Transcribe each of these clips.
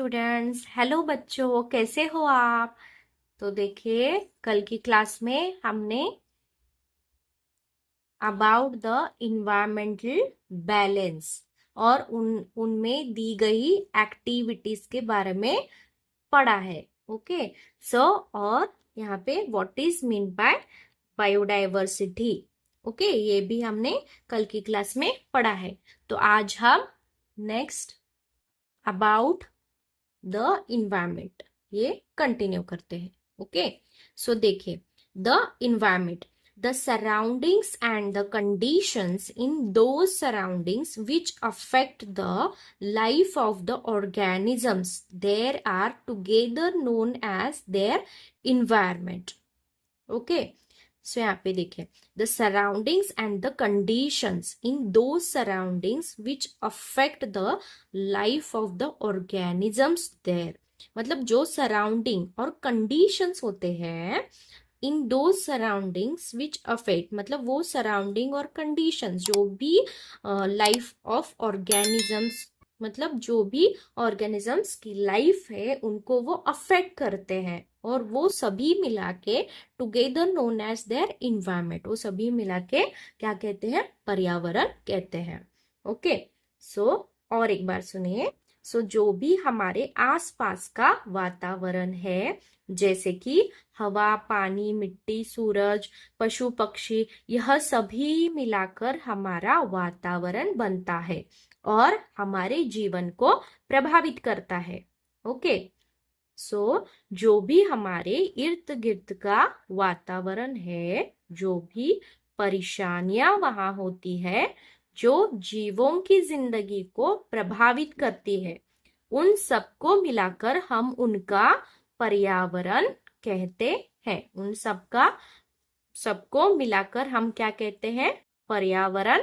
Students. Hello बच्चों, कैसे हो आप? तो देखिए, कल की क्लास में हमने अबाउट द इन्वायरमेंटल बैलेंस और उनमें दी गई एक्टिविटीज के बारे में पढ़ा है। ओके। सो और यहाँ पे what is mean by biodiversity. Okay, ये भी हमने कल की क्लास में पढ़ा है। तो आज हम नेक्स्ट अबाउट द इन्वायरमेंट ये कंटिन्यू करते हैं। ओके। सो देखिए, the environment, the surroundings and the conditions in those surroundings which affect the life of the organisms there are together known as their environment. Okay. So यहाँ पे देखिए, the surroundings and the conditions in those surroundings which affect the life of the organisms there, मतलब जो surrounding और conditions होते हैं इन दो surroundings which affect, मतलब वो सराउंडिंग और कंडीशंस जो भी लाइफ ऑफ ऑर्गेनिजम्स, मतलब जो भी ऑर्गेनिजम्स की लाइफ है उनको वो अफेक्ट करते हैं, और वो सभी मिला के together known as their environment, वो सभी मिला के क्या कहते हैं? पर्यावरण कहते हैं। ओके। सो और एक बार सुनिए। सो जो भी हमारे आसपास का वातावरण है, जैसे कि हवा, पानी, मिट्टी, सूरज, पशु पक्षी, यह सभी मिलाकर हमारा वातावरण बनता है और हमारे जीवन को प्रभावित करता है। ओके। सो जो भी हमारे इर्द गिर्द का वातावरण है, जो भी परेशानियां वहां होती है, जो जीवों की जिंदगी को प्रभावित करती है, उन सबको मिलाकर हम उनका पर्यावरण कहते हैं। उन सबको मिलाकर हम क्या कहते हैं? पर्यावरण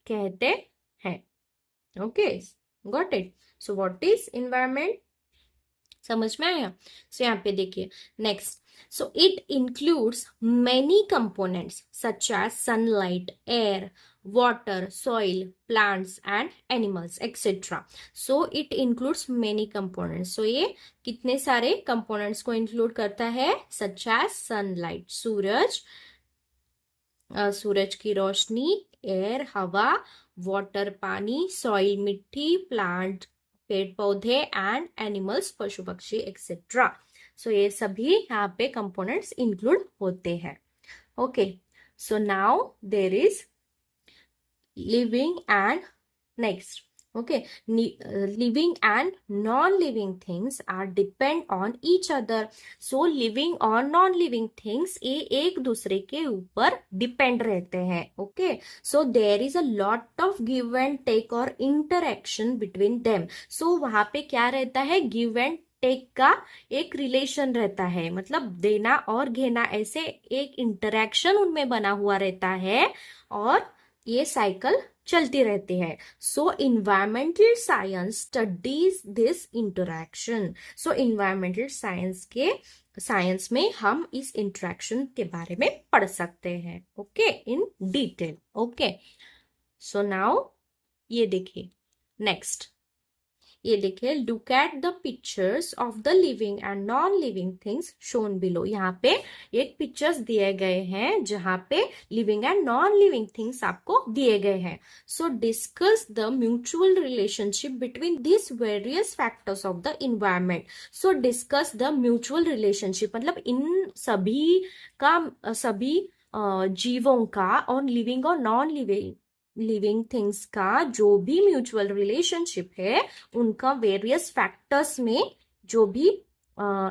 कहते हैं। Okay, got it. So what is environment? समझ में आया? सो यहाँ पे देखिए next. So it includes many components such as sunlight, air, water, soil, plants and animals etc. So it includes many components. So ये कितने सारे components को include करता है? such as sunlight, सूरज की रोशनी, एयर हवा, वाटर पानी, सॉइल मिट्टी, प्लांट पेड़ पौधे, एंड एनिमल्स पशु पक्षी एक्सेट्रा। सो ये सभी यहाँ पे कंपोनेंट्स इंक्लूड होते हैं। Okay. So now there is living and next. Okay. Living and non-living things are depend on each other. So living और non-living things ये एक दूसरे के ऊपर डिपेंड रहते हैं। Okay. So there is a lot of give and take और interaction between them. So वहां पे क्या रहता है? गिव एंड टेक का एक रिलेशन रहता है, मतलब देना और घेना, ऐसे एक इंटरेक्शन उनमें बना हुआ रहता है और ये साइकिल चलती रहती है। So environmental science studies this interaction. So environmental science में हम इस इंटरैक्शन के बारे में पढ़ सकते हैं। Okay, in detail. Okay. So now ये देखिए नेक्स्ट। ये देखिए, look at the pictures of the living and non living things shown below. यहाँ पे एक पिक्चर्स दिए गए हैं जहाँ पे living and non living things आपको दिए गए हैं। सो discuss the mutual relationship between this various factors of the environment. So discuss the mutual relationship, मतलब इन सभी जीवों का और लिविंग और नॉन लिविंग थिंग्स का जो भी म्यूचुअल रिलेशनशिप है, उनका वेरियस फैक्टर्स में जो भी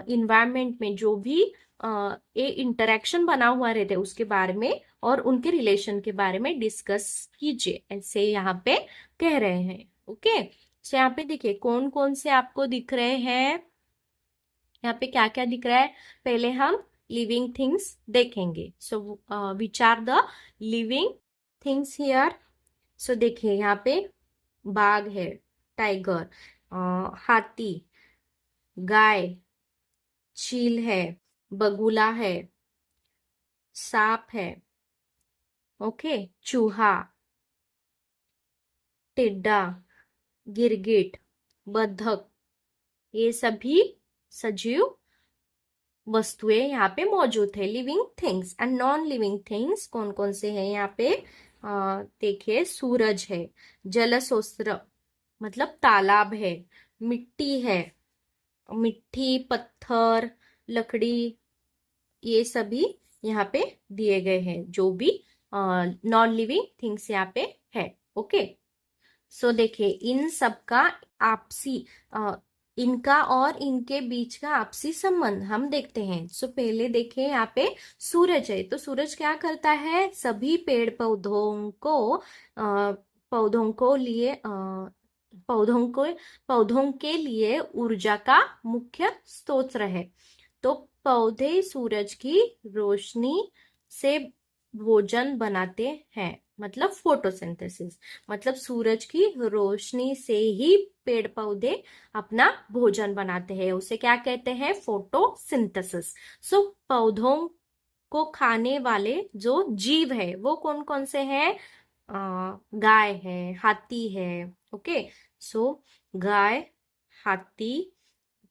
इन्वायरमेंट में जो भी ये इंटरेक्शन बना हुआ रहता है उसके बारे में और उनके रिलेशन के बारे में डिस्कस कीजिए, ऐसे यहाँ पे कह रहे हैं। ओके। सो यहाँ पे देखिए कौन कौन से आपको दिख रहे हैं, यहाँ पे क्या क्या दिख रहा है। पहले हम लिविंग थिंग्स देखेंगे। So which are the living things here? So देखिए यहाँ पे बाघ है, टाइगर, हाथी, गाय, चील है, बगुला है, सांप है, ओके, चूहा, टिड्डा, गिरगिट, बतख, ये सभी सजीव वस्तुएं यहाँ पे मौजूद है, living things. And non living things कौन कौन से हैं यहाँ पे? देखिए, सूरज है, जलस्रोत मतलब तालाब है, मिट्टी है, मिट्टी, पत्थर, लकड़ी, ये सभी यहाँ पे दिए गए हैं, जो भी नॉन लिविंग थिंग्स यहाँ पे है। ओके, सो देखिए, इन सबका आपसी इनका और इनके बीच का आपसी संबंध हम देखते हैं। सो पहले देखिए, यहाँ पे सूरज है, तो सूरज क्या करता है? सभी पेड़ पौधों को लिए पौधों के लिए ऊर्जा का मुख्य स्रोत है। तो पौधे सूरज की रोशनी से भोजन बनाते हैं, मतलब फोटोसिंथेसिस। मतलब सूरज की रोशनी से ही पेड़ पौधे अपना भोजन बनाते हैं, उसे क्या कहते हैं? फोटोसिंथेसिस। सो पौधों को खाने वाले जो जीव है वो कौन कौन से हैं? गाय है, हाथी है। ओके, सो गाय, हाथी,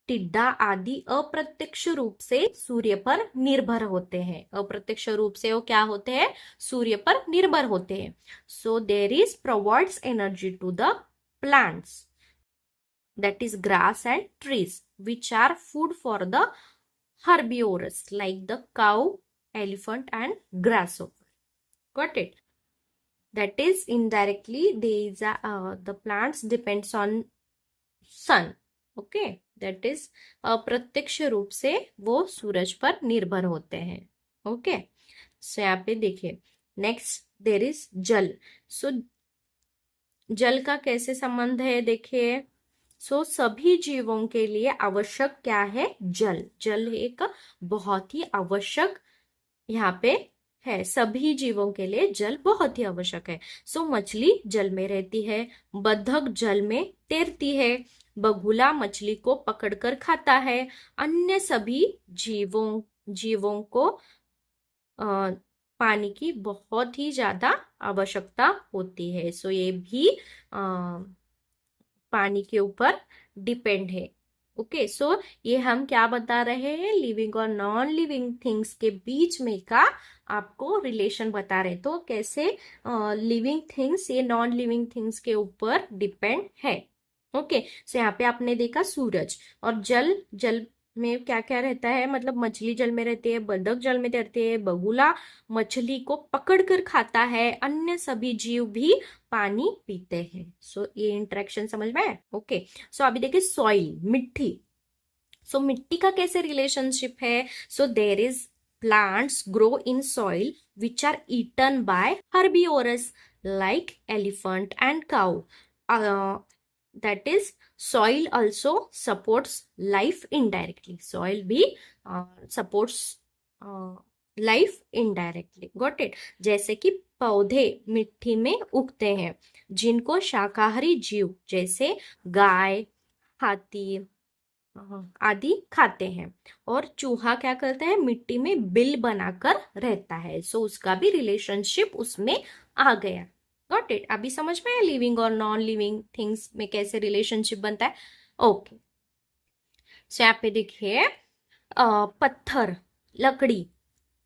टिड्डा आदि अप्रत्यक्ष रूप से सूर्य पर निर्भर होते हैं। अप्रत्यक्ष रूप से वो क्या होते हैं? सूर्य पर निर्भर होते हैं। So there is provides energy to the plants, that is grass and trees, which are food for the herbivores like the cow, elephant and grasshopper. Got it? That is indirectly the plants depends on sun. Okay, that is अप्रत्यक्ष रूप से वो सूरज पर निर्भर होते हैं। Okay, सो यहाँ पे देखिए, नेक्स्ट देर इज जल। सो जल का कैसे संबंध है? देखिए, सो सभी जीवों के लिए आवश्यक क्या है? जल। जल एक बहुत ही आवश्यक यहाँ पे है, सभी जीवों के लिए जल बहुत ही आवश्यक है। सो मछली जल में रहती है, बतख जल में तैरती है, बगुला मछली को पकड़कर खाता है, अन्य सभी जीवों को पानी की बहुत ही ज्यादा आवश्यकता होती है। सो ये भी पानी के ऊपर डिपेंड है। ओके, सो ये हम क्या बता रहे हैं? लिविंग और नॉन लिविंग थिंग्स के बीच में का आपको रिलेशन बता रहे। तो कैसे लिविंग थिंग्स ये नॉन लिविंग थिंग्स के ऊपर डिपेंड है। ओके, सो यहाँ पे आपने देखा सूरज और जल। जल में क्या क्या रहता है? मतलब मछली जल में रहती है, बतख जल में तैरती है, बगुला मछली को पकड़कर खाता है, अन्य सभी जीव भी पानी पीते हैं। सो ये इंटरेक्शन समझ में आया? ओके, सो अभी देखिए, सॉइल, मिट्टी। सो मिट्टी का कैसे रिलेशनशिप है? So there is plants grow in soil which are eaten by herbivores like elephant and cow. that is, soil also supports life indirectly. Soil भी supports life indirectly. Got it? जैसे कि पौधे मिट्टी में उगते हैं, जिनको शाकाहारी जीव जैसे गाय, हाथी आदि खाते हैं, और चूहा क्या करता है? मिट्टी में बिल बनाकर रहता है। सो उसका भी रिलेशनशिप उसमें आ गया। Got it? अभी समझ में है लिविंग और नॉन लिविंग थिंग्स में कैसे रिलेशनशिप बनता है? ओके, सो यहाँ पे देखिए, पत्थर, लकड़ी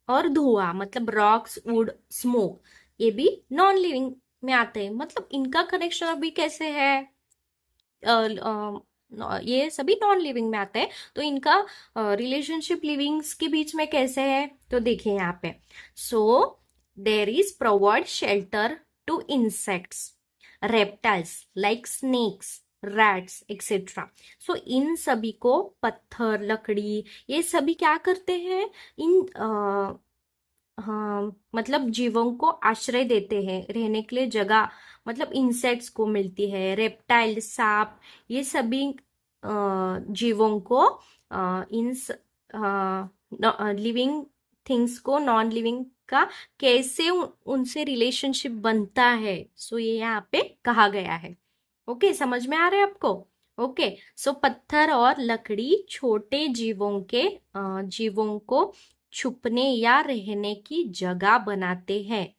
और धुआं, मतलब रॉक्स, वुड, स्मोक, ये भी नॉन लिविंग में आते हैं। मतलब इनका कनेक्शन अभी कैसे है? ये सभी नॉन लिविंग में आते हैं, तो इनका रिलेशनशिप लिविंग्स के बीच में कैसे है? तो देखिए यहाँ पे, so there is provide shelter to insects, reptiles like snakes, rats, etc. So इन सभी को पत्थर, लकड़ी, ये सभी क्या करते हैं? मतलब जीवों को आश्रय देते हैं, रहने के लिए जगह, मतलब इंसेक्ट्स को मिलती है, रेप्टाइल, सांप, ये सभी जीवों को इन लिविंग थिंग्स को नॉन लिविंग का कैसे उनसे रिलेशनशिप बनता है, सो ये यहाँ पे कहा गया है। ओके, समझ में आ रहा है आपको? ओके, सो पत्थर और लकड़ी छोटे जीवों को छुपने या रहने की जगह बनाते हैं।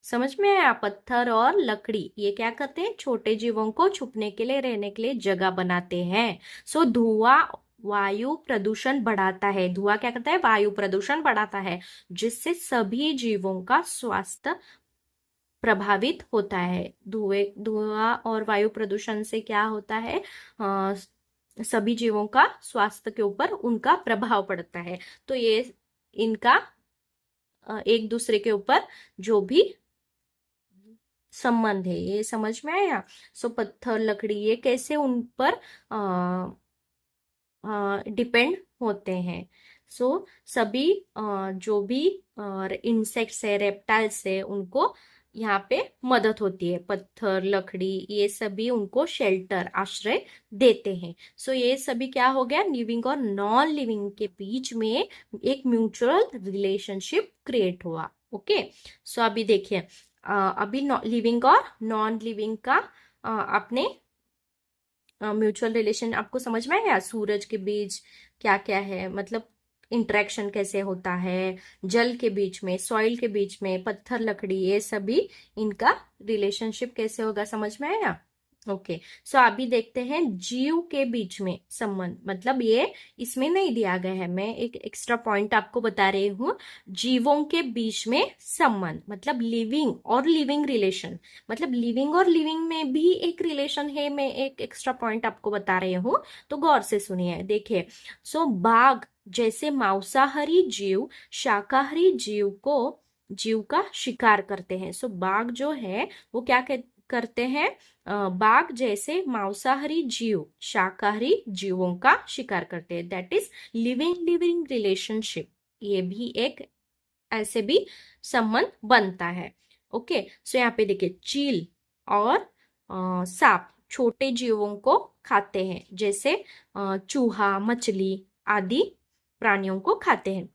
समझ में आया? पत्थर और लकड़ी ये क्या करते हैं, छोटे जीवों को छुपने के लिए, रहने के लिए जगह बनाते हैं। सो धुआं वायु प्रदूषण बढ़ाता है। धुआं क्या करता है, वायु प्रदूषण बढ़ाता है, जिससे सभी जीवों का स्वास्थ्य प्रभावित होता है। धुआं और वायु प्रदूषण से क्या होता है, अ, सभी जीवों का स्वास्थ्य के ऊपर उनका प्रभाव पड़ता है। तो ये इनका एक दूसरे के ऊपर जो भी संबंध है ये समझ में आया। सो पत्थर लकड़ी ये कैसे उन पर डिपेंड होते हैं। सो सभी जो भी इंसेक्ट्स है, रेप्टाइल्स है, उनको यहाँ पे मदद होती है। पत्थर लकड़ी ये सभी उनको शेल्टर, आश्रय देते हैं। सो ये सभी क्या हो गया, लिविंग और नॉन लिविंग के बीच में एक म्यूचुअल रिलेशनशिप क्रिएट हुआ। ओके, सो अभी देखिए, अभी लिविंग और नॉन लिविंग का आपने म्यूचुअल रिलेशन आपको समझ में आया। सूरज के बीच क्या क्या है, मतलब इंटरेक्शन कैसे होता है, जल के बीच में, सॉइल के बीच में, पत्थर लकड़ी ये सभी इनका रिलेशनशिप कैसे होगा, समझ में आया। ओके, सो अभी देखते हैं जीव के बीच में संबंध, मतलब ये इसमें नहीं दिया गया है, मैं एक एक्स्ट्रा पॉइंट आपको बता रही हूँ। जीवों के बीच में संबंध मतलब लिविंग और लिविंग रिलेशन, मतलब लिविंग और लिविंग में भी एक रिलेशन है, मैं एक एक्स्ट्रा पॉइंट आपको बता रही हूँ, तो गौर से सुनिए। देखिए, सो बाघ जैसे मांसाहारी जीव शाकाहारी जीव का शिकार करते हैं। सो बाघ जो है वो क्या करते हैं, बाघ जैसे मांसाहारी जीव शाकाहारी जीवों का शिकार करते हैं। That is living living relationship, ये भी एक ऐसे भी संबंध बनता है। ओके, सो यहाँ पे देखिए, चील और सांप छोटे जीवों को खाते हैं, जैसे चूहा, मछली आदि प्राणियों को खाते हैं।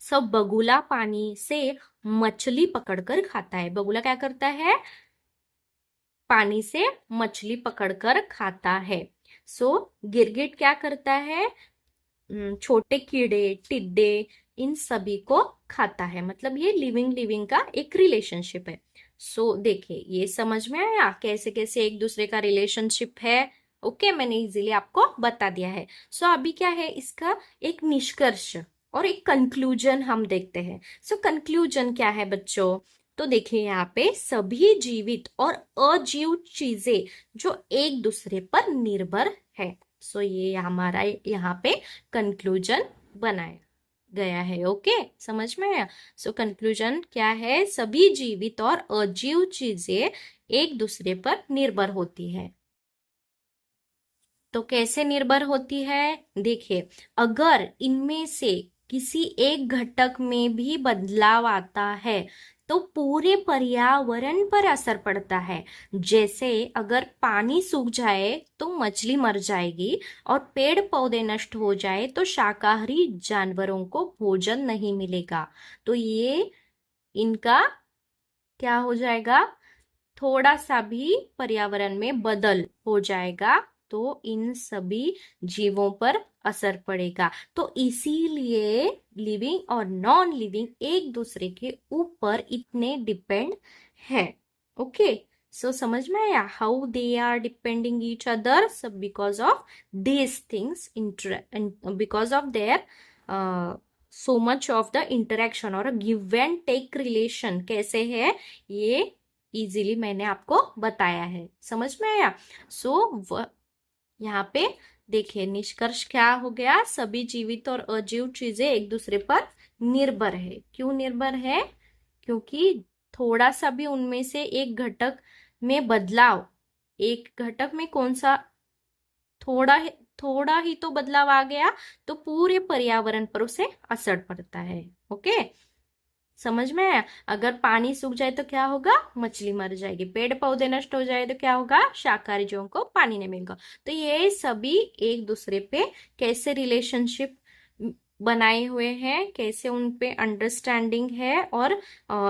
सब बगुला पानी से मछली पकड़कर खाता है। बगुला क्या करता है, पानी से मछली पकड़कर खाता है। सो गिरगिट क्या करता है, छोटे कीड़े टिड्डे इन सभी को खाता है। मतलब ये लिविंग लिविंग का एक रिलेशनशिप है। सो देखिए, ये समझ में आया कैसे कैसे एक दूसरे का रिलेशनशिप है। ओके, मैंने इजीली आपको बता दिया है। सो अभी क्या है, इसका एक निष्कर्ष और एक कंक्लूजन हम देखते हैं। सो कंक्लूजन क्या है बच्चों, तो देखिए यहाँ पे सभी जीवित और अजीव चीजें जो एक दूसरे पर निर्भर है। सो ये हमारा यहाँ पे कंक्लूजन बनाया गया है। ओके, समझ में आया। सो कंक्लूजन क्या है, सभी जीवित और अजीव चीजें एक दूसरे पर निर्भर होती है। तो कैसे निर्भर होती है, देखिए, अगर इनमें से किसी एक घटक में भी बदलाव आता है तो पूरे पर्यावरण पर असर पड़ता है। जैसे अगर पानी सूख जाए तो मछली मर जाएगी, और पेड़ पौधे नष्ट हो जाए तो शाकाहारी जानवरों को भोजन नहीं मिलेगा। तो ये इनका क्या हो जाएगा, थोड़ा सा भी पर्यावरण में बदल हो जाएगा तो इन सभी जीवों पर असर पड़ेगा। तो इसीलिए लिविंग और नॉन लिविंग एक दूसरे के ऊपर इतने डिपेंड है। ओके, सो समझ में आया how they are depending each other, सब because of this things, because of their so much of the interaction और गिव एंड टेक रिलेशन कैसे है, ये इजीली मैंने आपको बताया है। समझ में आया। सो यहाँ पे देखिए, निष्कर्ष क्या हो गया, सभी जीवित और अजीव चीजें एक दूसरे पर निर्भर है। क्यों निर्भर है, क्योंकि थोड़ा सा भी उनमें से एक घटक में बदलाव, एक घटक में कौन सा थोड़ा ही तो बदलाव आ गया तो पूरे पर्यावरण पर उसे असर पड़ता है। ओके, समझ में आया। अगर पानी सूख जाए तो क्या होगा, मछली मर जाएगी। पेड़ पौधे नष्ट हो जाए तो क्या होगा, शाकाहारी जीवों को पानी नहीं मिलेगा। तो ये सभी एक दूसरे पे कैसे रिलेशनशिप बनाए हुए हैं, कैसे उन पे अंडरस्टैंडिंग है और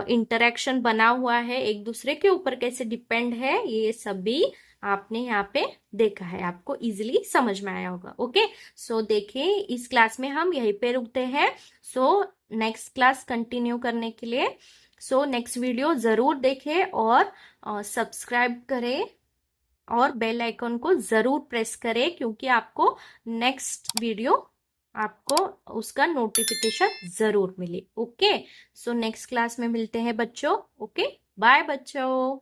इंटरेक्शन बना हुआ है, एक दूसरे के ऊपर कैसे डिपेंड है, ये सभी आपने यहाँ पे देखा है, आपको इजीली समझ में आया होगा। ओके, सो देखिए, इस क्लास में हम यहीं पे रुकते हैं। सो नेक्स्ट क्लास कंटिन्यू करने के लिए सो नेक्स्ट वीडियो जरूर देखें और सब्सक्राइब करें और बेल आइकन को जरूर प्रेस करें, क्योंकि आपको नेक्स्ट वीडियो आपको उसका नोटिफिकेशन जरूर मिले। ओके, सो नेक्स्ट क्लास में मिलते हैं बच्चों। ओके, बाय बच्चों।